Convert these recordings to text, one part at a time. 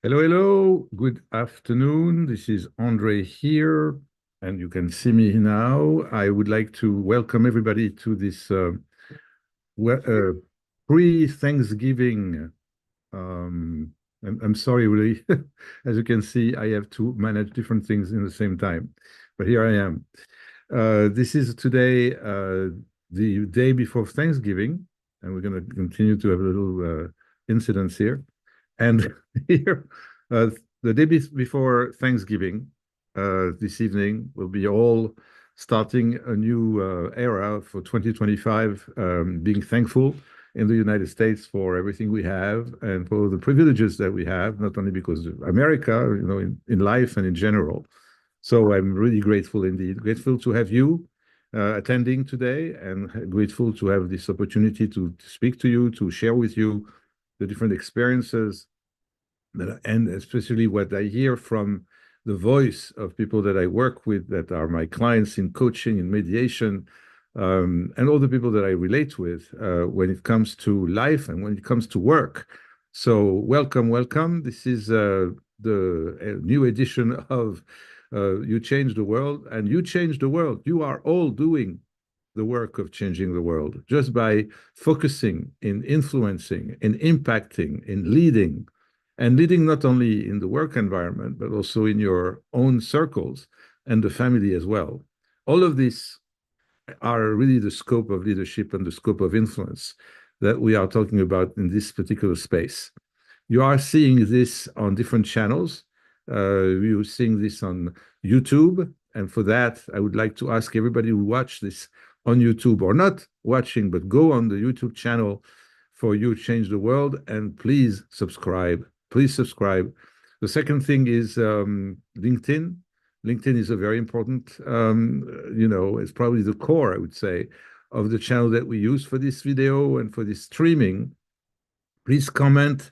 Hello, hello. Good afternoon. This is André here, and you can see me now. I would like to welcome everybody to this we- uh, pre-Thanksgiving. Um, I'm sorry, really. As you can see, I have to manage different things in the same time, but here I am. This is today the day before Thanksgiving, and we're going to continue to have a little incidents here. And here, uh, the day before Thanksgiving, this evening, will be all starting a new era for 2025, being thankful in the United States for everything we have and for the privileges that we have, not only because of America, in life and in general. So I'm really grateful indeed. Grateful to have you attending today and grateful to have this opportunity to speak to you, to share with you the different experiences and especially what I hear from the voice of people that I work with that are my clients in coaching and mediation, and all the people that I relate with when it comes to life and when it comes to work. So welcome, welcome. This is the new edition of You Change the World, and you change the world. You are all doing the work of changing the world just by focusing in influencing, in impacting, in leading, and leading not only in the work environment, but also in your own circles and the family as well. All of these are really the scope of leadership and the scope of influence that we are talking about in this particular space. You are seeing this on different channels. You're seeing this on YouTube. And for that, I would like to ask everybody who watch this on YouTube or not watching, but go on the YouTube channel for You Change the World and please subscribe. Please subscribe. The second thing is LinkedIn. LinkedIn is a very important, it's probably the core, I would say, of the channel that we use for this video and for this streaming. Please comment,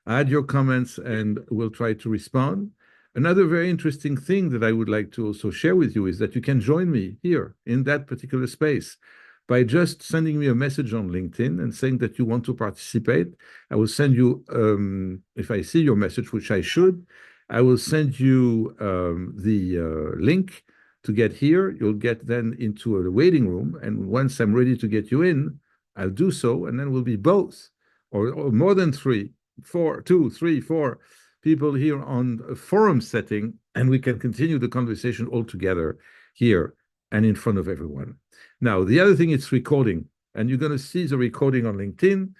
add your comments, and we'll try to respond. Another very interesting thing that I would like to also share with you is that you can join me here in that particular space by just sending me a message on LinkedIn and saying that you want to participate. I will send you, if I see your message, which I should, I will send you the link to get here. You'll get then into a waiting room. And once I'm ready to get you in, I'll do so. And then we'll be both or more than three, four, two, three, four people here on a forum setting, and we can continue the conversation all together here and in front of everyone. Now, the other thing is recording, and you're going to see the recording on LinkedIn,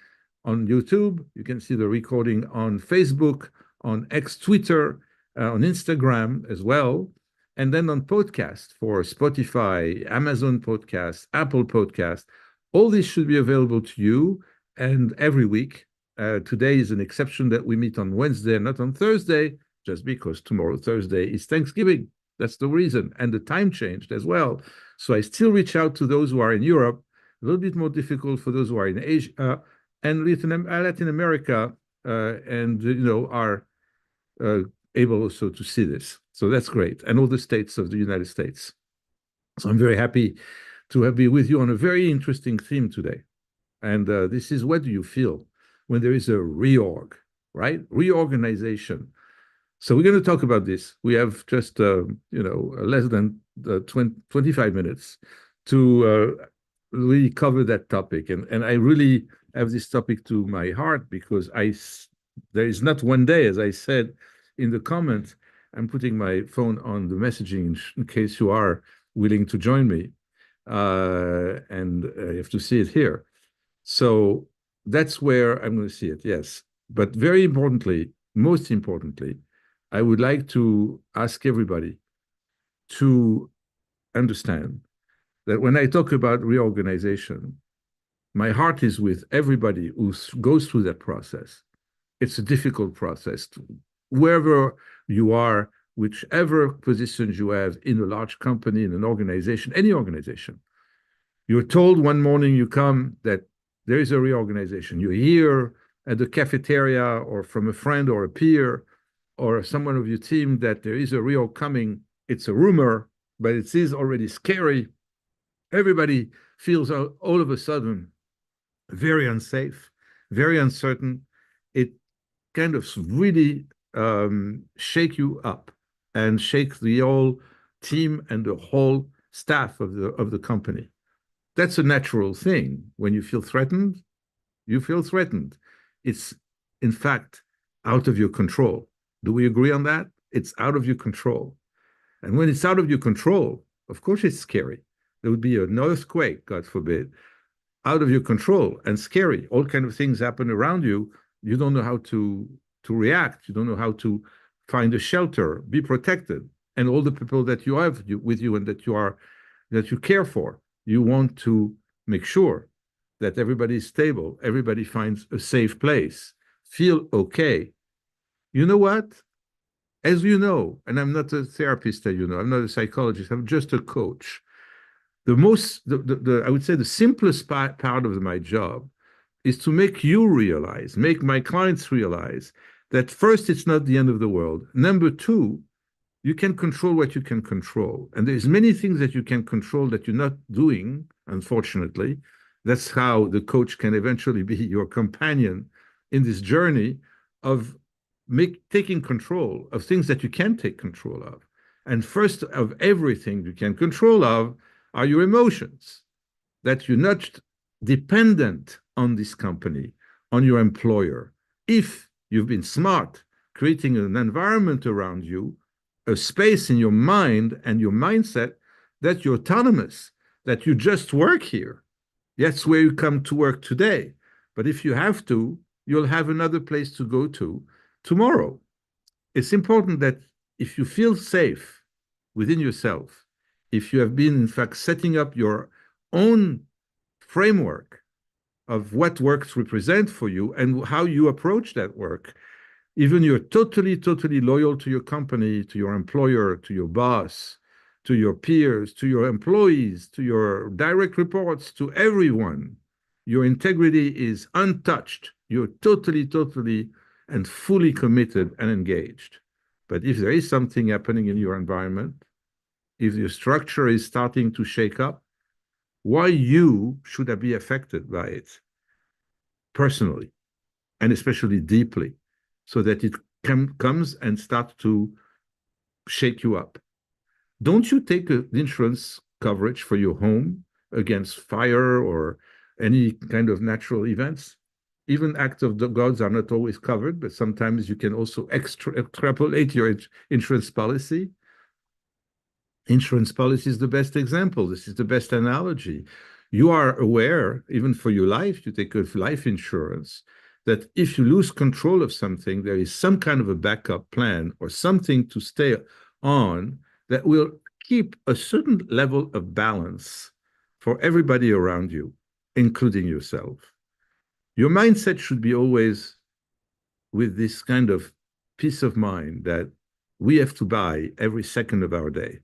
on YouTube. You can see the recording on Facebook, on X Twitter, on Instagram as well, and then on podcast for Spotify, Amazon Podcast, Apple Podcast. All this should be available to you and every week. Today is an exception that we meet on Wednesday, not on Thursday, just because tomorrow, Thursday, is Thanksgiving. That's the reason. And the time changed as well. So I still reach out to those who are in Europe, a little bit more difficult for those who are in Asia and Latin America, and are uh, able also to see this. So that's great. And all the states of the United States. So I'm very happy to have been with you on a very interesting theme today. And this is what do you feel when there is a reorg, right? Reorganization. So we're going to talk about this. We have just, less than 25 minutes to really cover that topic. And I really have this topic to my heart because there is not one day, as I said in the comments, I'm putting my phone on the messaging in case you are willing to join me. And you have to see it here. So that's where I'm going to see it, yes. But very importantly, most importantly, I would like to ask everybody to understand that when I talk about reorganization, my heart is with everybody who goes through that process. It's a difficult process. Wherever you are, whichever positions you have in a large company, in an organization, any organization, you're told one morning you come that there is a reorganization. You hear at the cafeteria or from a friend or a peer or someone of your team that there is a reorg coming. It's a rumor, but it is already scary. Everybody feels all of a sudden very unsafe, very uncertain. It kind of really shake you up and shake the whole team and the whole staff of the company. That's a natural thing. When you feel threatened. It's, in fact, out of your control. Do we agree on that? It's out of your control. And when it's out of your control, of course it's scary. There would be an earthquake, God forbid, out of your control and scary. All kind of things happen around you. You don't know how to react. You don't know how to find a shelter, be protected. And all the people that you have with you and that you care for, you want to make sure that everybody is stable, everybody finds a safe place, feel okay. You know what? As you know, and I'm not a therapist, you know, I'm not a psychologist, I'm just a coach. I would say the simplest part of my job is to make you realize, make my clients realize that first, it's not the end of the world. Number two, you can control what you can control. And there's many things that you can control that you're not doing, unfortunately. That's how the coach can eventually be your companion in this journey of taking control of things that you can take control of. And first of everything you can control of are your emotions, that you're not dependent on this company, on your employer. If you've been smart, creating an environment around you, a space in your mind and your mindset that you're autonomous, that you just work here. That's where you come to work today. But if you have to, you'll have another place to go to tomorrow. It's important that if you feel safe within yourself, if you have been, in fact, setting up your own framework of what works represent for you and how you approach that work, even you're totally, totally loyal to your company, to your employer, to your boss, to your peers, to your employees, to your direct reports, to everyone. Your integrity is untouched. You're totally, totally, and fully committed and engaged. But if there is something happening in your environment, if your structure is starting to shake up, why you should be affected by it personally, and especially deeply, so that it comes and starts to shake you up. Don't you take an insurance coverage for your home against fire or any kind of natural events? Even acts of the gods are not always covered, but sometimes you can also extrapolate your insurance policy. Insurance policy is the best example. This is the best analogy. You are aware, even for your life, you take a life insurance, that if you lose control of something, there is some kind of a backup plan or something to stay on that will keep a certain level of balance for everybody around you, including yourself. Your mindset should be always with this kind of peace of mind that we have to buy every second of our day.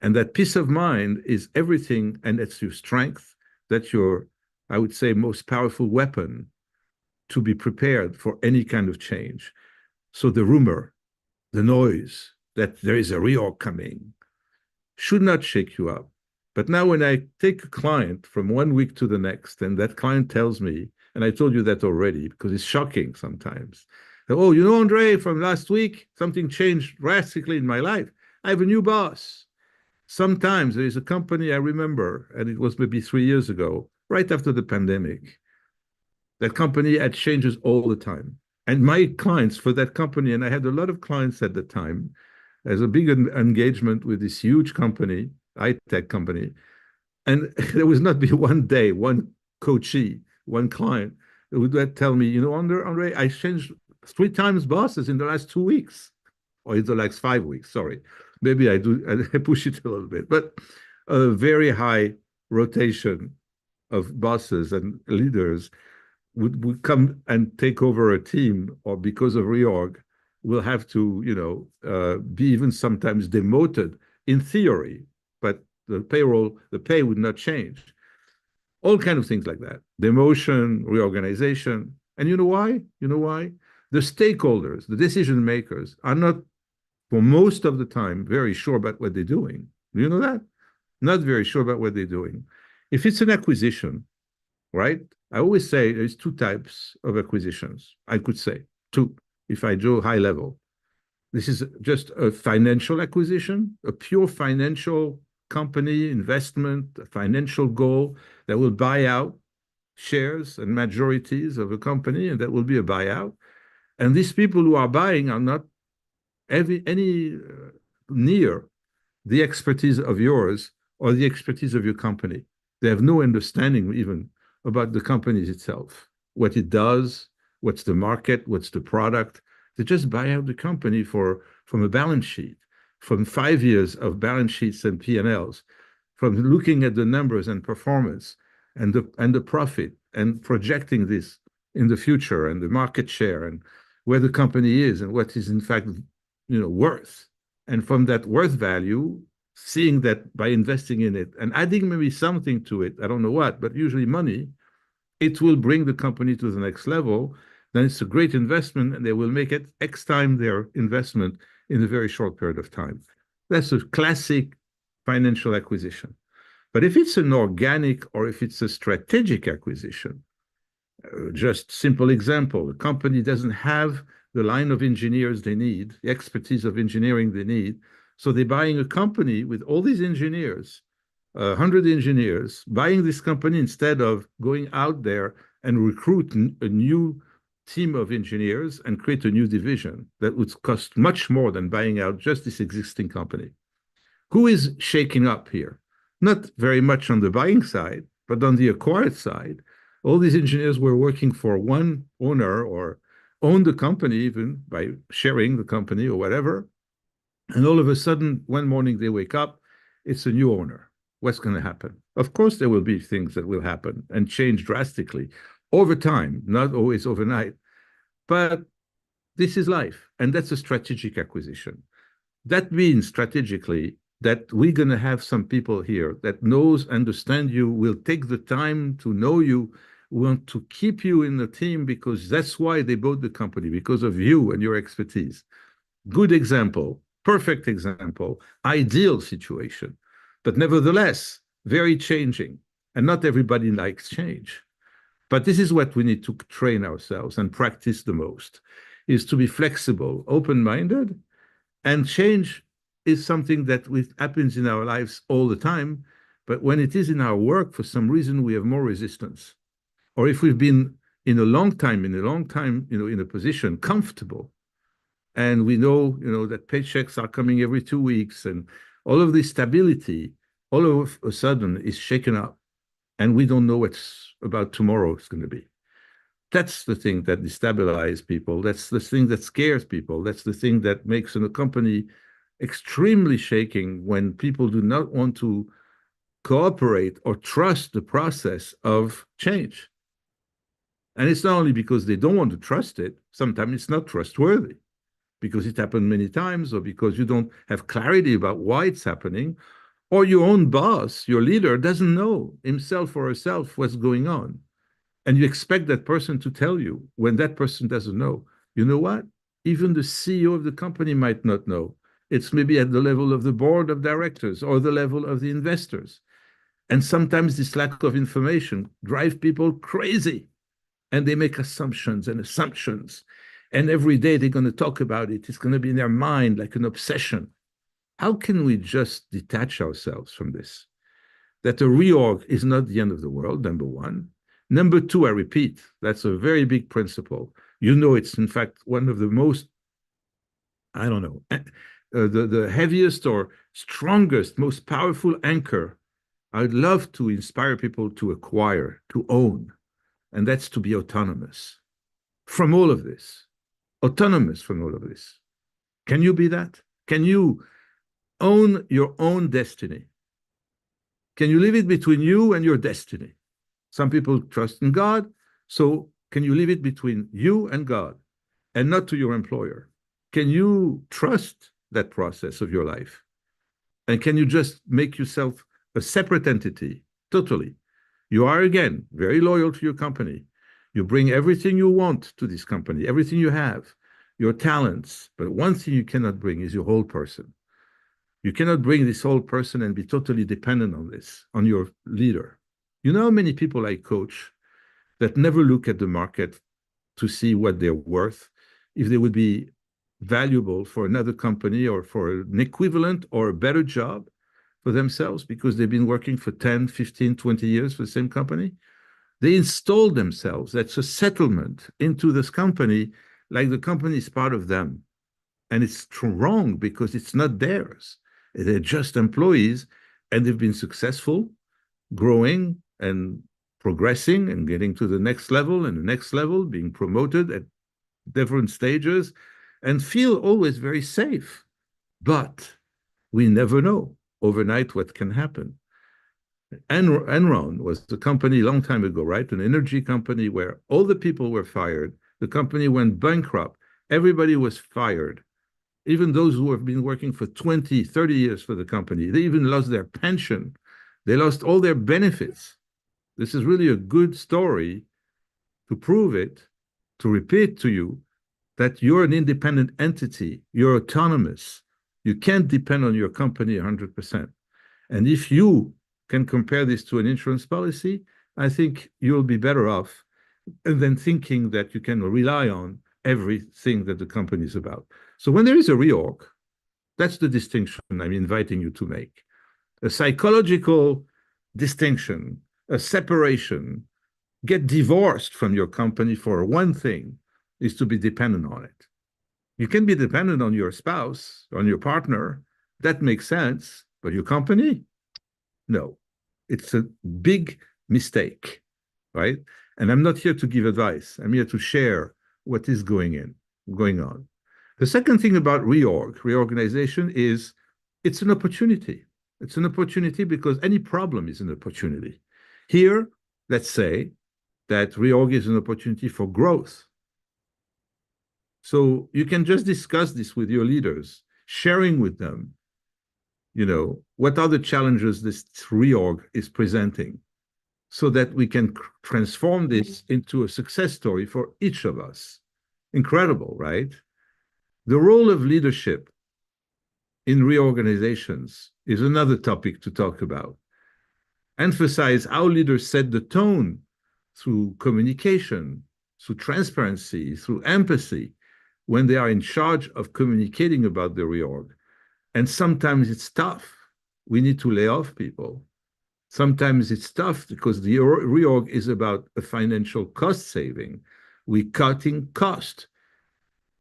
And that peace of mind is everything, and it's your strength, that's your, I would say, most powerful weapon to be prepared for any kind of change. So the rumor, the noise that there is a reorg coming should not shake you up. But now when I take a client from one week to the next, and that client tells me, and I told you that already, because it's shocking sometimes, that, oh, you know, André, from last week, something changed drastically in my life. I have a new boss. Sometimes there is a company I remember, and it was maybe 3 years ago, right after the pandemic. That company had changes all the time. And my clients for that company, and I had a lot of clients at the time, as a big engagement with this huge company, high-tech company, and there would not be one day, one coachee, one client that would tell me, you know, André, I changed 3 times bosses in the last 2 weeks, or in the last 5 weeks, sorry. Maybe I push it a little bit, but a very high rotation of bosses and leaders would come and take over a team, or because of reorg, will have to, you know, be even sometimes demoted in theory, but the pay would not change. All kind of things like that. Demotion, reorganization. And you know why? You know why? The stakeholders, the decision makers, are not, for most of the time, very sure about what they're doing. Do you know that? Not very sure about what they're doing. If it's an acquisition, right? I always say there's two types of acquisitions. I could say two. if I go high level. This is just a financial acquisition, a pure financial company investment, a financial goal that will buy out shares and majorities of a company, and that will be a buyout. And these people who are buying are not any near the expertise of yours or the expertise of your company. They have no understanding even about the company itself, what it does, what's the market, what's the product. They just buy out the company from a balance sheet, from 5 years of balance sheets and P&Ls, from looking at the numbers and performance and the profit and projecting this in the future and the market share and where the company is and what is in fact worth. And from that worth value, seeing that by investing in it and adding maybe something to it, I don't know what, but usually money, it will bring the company to the next level. Then it's a great investment, and they will make it X time their investment in a very short period of time. That's a classic financial acquisition. But if it's an organic or if it's a strategic acquisition, just simple example, the company doesn't have the line of engineers they need, the expertise of engineering they need. So they're buying a company with all these engineers, 100 engineers, buying this company instead of going out there and recruit a new team of engineers and create a new division that would cost much more than buying out just this existing company. Who is shaking up here? Not very much on the buying side, but on the acquired side. All these engineers were working for one owner or owned the company even by sharing the company or whatever. And all of a sudden, one morning they wake up, it's a new owner. What's going to happen? Of course, there will be things that will happen and change drastically over time, not always overnight. But this is life, and that's a strategic acquisition. That means strategically that we're going to have some people here that understand you, will take the time to know you, want to keep you in the team because that's why they bought the company, because of you and your expertise. Good example, perfect example, ideal situation, but nevertheless, very changing. And not everybody likes change. But this is what we need to train ourselves and practice the most, is to be flexible, open-minded, and change is something that happens in our lives all the time. But when it is in our work, for some reason, we have more resistance. Or if we've been in a long time, in a position, comfortable, and we know, that paychecks are coming every 2 weeks, and all of this stability, all of a sudden is shaken up, and we don't know what's about tomorrow is going to be. That's the thing that destabilizes people. That's the thing that scares people. That's the thing that makes a company extremely shaking when people do not want to cooperate or trust the process of change. And it's not only because they don't want to trust it, sometimes it's not trustworthy because it happened many times, or because you don't have clarity about why it's happening, or your own boss, your leader, doesn't know himself or herself what's going on. And you expect that person to tell you when that person doesn't know. You know what? Even the CEO of the company might not know. It's maybe at the level of the board of directors or the level of the investors. And sometimes this lack of information drives people crazy. And they make assumptions and assumptions. And every day they're going to talk about it. It's going to be in their mind like an obsession. How can we just detach ourselves from this? That a reorg is not the end of the world, number one. Number two, I repeat, that's a very big principle. It's in fact one of the most, I don't know, the heaviest or strongest, most powerful anchor I'd love to inspire people to acquire, to own, and that's to be autonomous from all of this. Autonomous from all of this. Can you be that? Can you own your own destiny? Can you leave it between you and your destiny? Some people trust in God, so can you leave it between you and God and not to your employer? Can you trust that process of your life? And can you just make yourself a separate entity, totally? You are, again, very loyal to your company. You bring everything you want to this company, everything you have, your talents. But one thing you cannot bring is your whole person. You cannot bring this whole person and be totally dependent on your leader. You know how many people I coach that never look at the market to see what they're worth, if they would be valuable for another company or for an equivalent or a better job for themselves because they've been working for 10, 15, 20 years for the same company. They installed themselves, that's a settlement, into this company like the company is part of them. And it's wrong because it's not theirs. They're just employees and they've been successful, growing and progressing and getting to the next level and the next level, being promoted at different stages, and feel always very safe. But we never know overnight what can happen. Enron was a company a long time ago, right? An energy company where all the people were fired. The company went bankrupt. Everybody was fired. Even those who have been working for 20, 30 years for the company, they even lost their pension. They lost all their benefits. This is really a good story to prove it, to repeat to you that you're an independent entity, you're autonomous. You can't depend on your company 100%. And if you can compare this to an insurance policy, I think you'll be better off than thinking that you can rely on everything that the company is about. So when there is a reorg, that's the distinction I'm inviting you to make. A psychological distinction, a separation, get divorced from your company for one thing is to be dependent on it. You can be dependent on your spouse, on your partner. That makes sense. But your company? No. It's a big mistake, right? And I'm not here to give advice. I'm here to share what is going on. The second thing about reorganization is it's an opportunity. It's an opportunity because any problem is an opportunity. Here, let's say that reorg is an opportunity for growth. So you can just discuss this with your leaders, sharing with them, what are the challenges this reorg is presenting so that we can transform this into a success story for each of us. Incredible, right? The role of leadership in reorganizations is another topic to talk about. Emphasize how leaders set the tone through communication, through transparency, through empathy, when they are in charge of communicating about the reorg. And sometimes it's tough. We need to lay off people. Sometimes it's tough because the reorg is about a financial cost saving. We're cutting cost.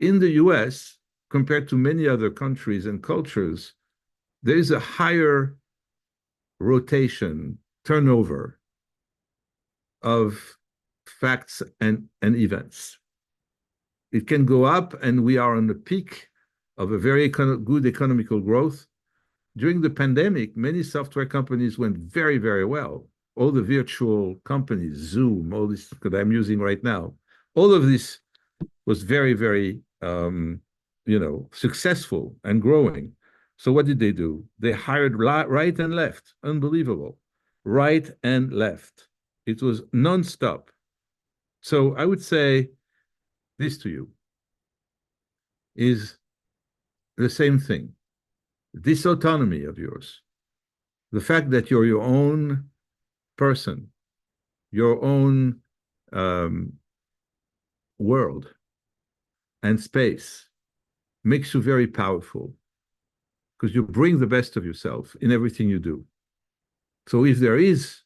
In the US, compared to many other countries and cultures, there is a higher rotation, turnover of facts and events. It can go up, and we are on the peak of a very good economical growth. During the pandemic, many software companies went very, very well. All the virtual companies, Zoom, all this that I'm using right now, all of this was very, very successful and growing. So what did they do? They hired right and left. Unbelievable. Right and left. It was nonstop. So I would say this to you is the same thing. This autonomy of yours, the fact that you're your own person, your own world and space makes you very powerful because you bring the best of yourself in everything you do. So if there is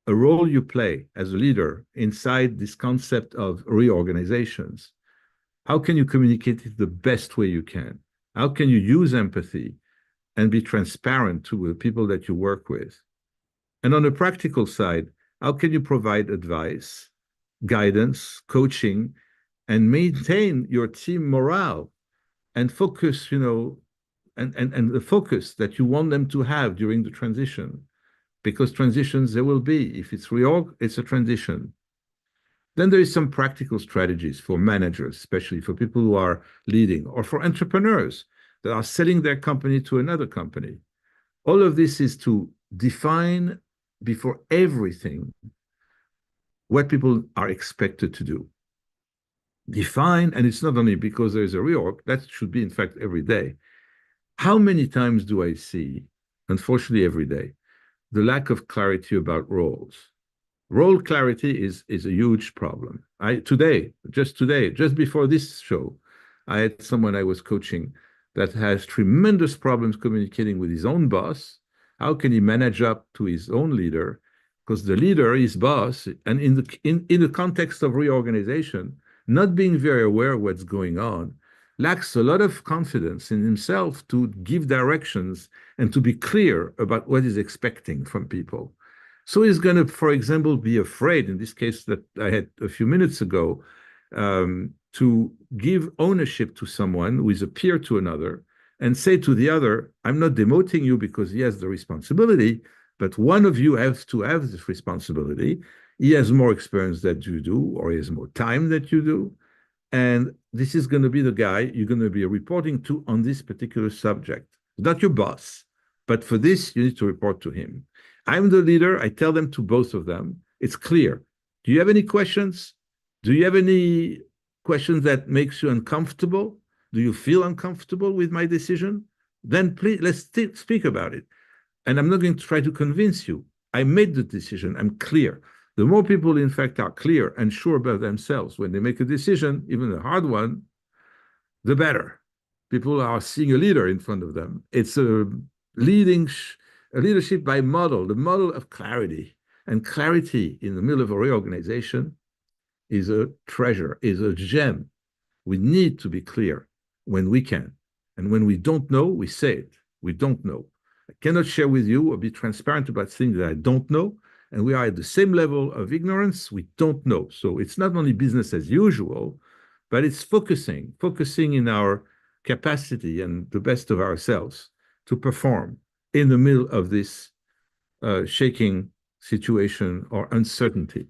a role you play as a leader inside this concept of reorganizations, how can you communicate it the best way you can? How can you use empathy and be transparent to the people that you work with? And on the practical side, how can you provide advice, guidance, coaching, and maintain your team morale and focus, and the focus that you want them to have during the transition? Because transitions there will be. If it's reorg, it's a transition. Then there is some practical strategies for managers, especially for people who are leading, or for entrepreneurs that are selling their company to another company. All of this is to define before everything what people are expected to do. Define, and it's not only because there's a reorg, that should be in fact every day. How many times do I see, unfortunately every day, the lack of clarity about roles? Role clarity is a huge problem. Just before this show, I had someone I was coaching that has tremendous problems communicating with his own boss. How can he manage up to his own leader? Because the leader is boss, and in the context of reorganization, not being very aware of what's going on, lacks a lot of confidence in himself to give directions and to be clear about what he's expecting from people. So he's going to, for example, be afraid, in this case that I had a few minutes ago, to give ownership to someone who is a peer to another and say to the other, I'm not demoting you because he has the responsibility, but one of you has to have this responsibility. He has more experience than you do, or he has more time than you do. And this is going to be the guy you're going to be reporting to on this particular subject. Not your boss, but for this, you need to report to him. I'm the leader. I tell them to both of them. It's clear. Do you have any questions? Do you have any questions that makes you uncomfortable? Do you feel uncomfortable with my decision? Then please, let's speak about it. And I'm not going to try to convince you. I made the decision. I'm clear. The more people, in fact, are clear and sure about themselves when they make a decision, even a hard one, the better. People are seeing a leader in front of them. It's leading, a leadership by model, the model of clarity. And clarity in the middle of a reorganization is a treasure, is a gem. We need to be clear when we can. And when we don't know, we say it. We don't know. I cannot share with you or be transparent about things that I don't know. And we are at the same level of ignorance. We don't know. So it's not only business as usual, but it's focusing in our capacity and the best of ourselves to perform in the middle of this shaking situation or uncertainty.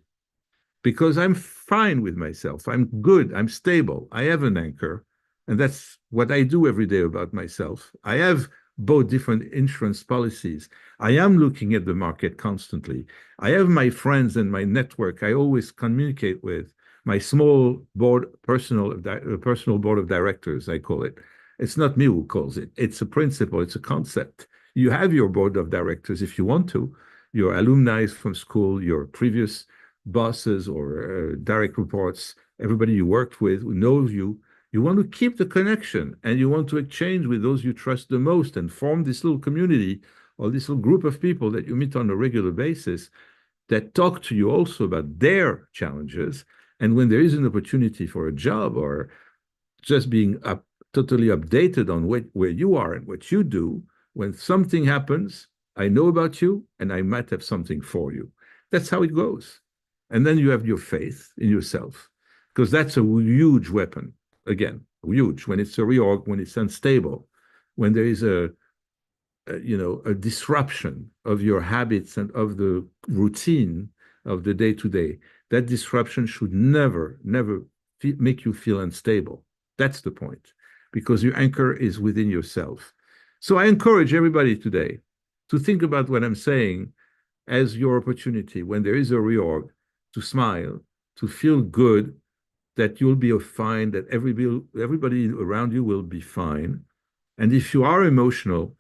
Because I'm fine with myself. I'm good. I'm stable. I have an anchor. And that's what I do every day about myself. I have both different insurance policies. I am looking at the market constantly. I have my friends and my network I always communicate with, my small board, personal board of directors, I call it. It's not me who calls it. It's a principle. It's a concept. You have your board of directors if you want to, your alumni from school, your previous bosses or direct reports, everybody you worked with who knows you. You want to keep the connection and you want to exchange with those you trust the most and form this little community or this little group of people that you meet on a regular basis that talk to you also about their challenges. And when there is an opportunity for a job or just being totally updated on where you are and what you do, when something happens, I know about you and I might have something for you. That's how it goes. And then you have your faith in yourself, because that's a huge weapon. Again, huge when it's a reorg, when it's unstable, when there is a disruption of your habits and of the routine of the day to day. That disruption should never make you feel unstable. That's the point, because your anchor is within yourself. So I encourage everybody today to think about what I'm saying as your opportunity when there is a reorg, to smile, to feel good, that you'll be fine, that everybody around you will be fine. And if you are emotional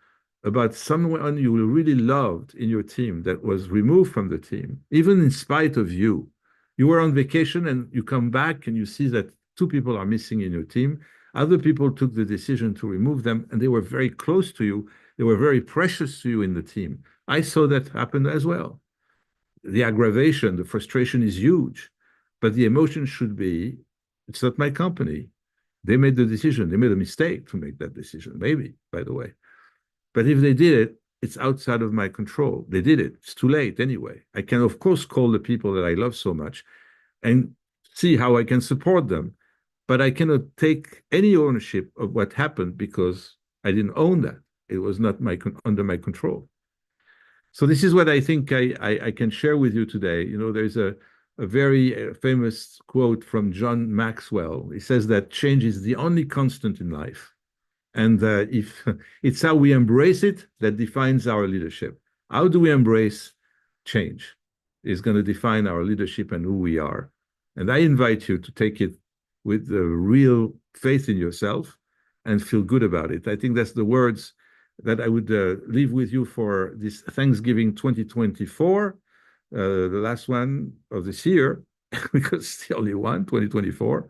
about someone you really loved in your team that was removed from the team, even in spite of you, you were on vacation and you come back and you see that two people are missing in your team. Other people took the decision to remove them and they were very close to you. They were very precious to you in the team. I saw that happen as well. The aggravation, the frustration is huge, but the emotion should be, it's not my company. They made the decision. They made a mistake to make that decision, maybe, by the way. But if they did it, it's outside of my control. They did it. It's too late anyway. I can, of course, call the people that I love so much and see how I can support them. But I cannot take any ownership of what happened because I didn't own that. It was not under my control. So this is what I think I can share with you today. There's a very famous quote from John Maxwell. He says that change is the only constant in life. And if it's how we embrace it that defines our leadership. How do we embrace change is going to define our leadership and who we are. And I invite you to take it with the real faith in yourself and feel good about it. I think that's the words that I would leave with you for this Thanksgiving 2024, the last one of this year, because it's the only one, 2024.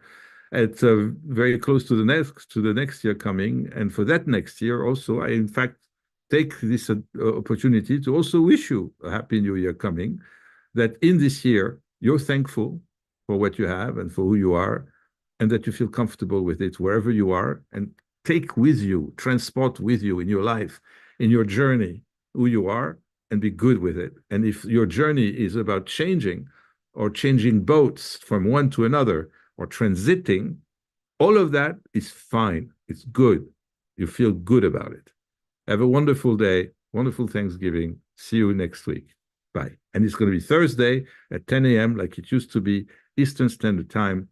It's very close to the next year coming, and for that next year also, I in fact take this opportunity to also wish you a happy new year coming. That in this year you're thankful for what you have and for who you are, and that you feel comfortable with it wherever you are, and take with you, transport with you in your life, in your journey, who you are, and be good with it. And if your journey is about changing or changing boats from one to another or transiting, all of that is fine. It's good. You feel good about it. Have a wonderful day, wonderful Thanksgiving. See you next week. Bye. And it's going to be Thursday at 10 a.m., like it used to be, Eastern Standard Time.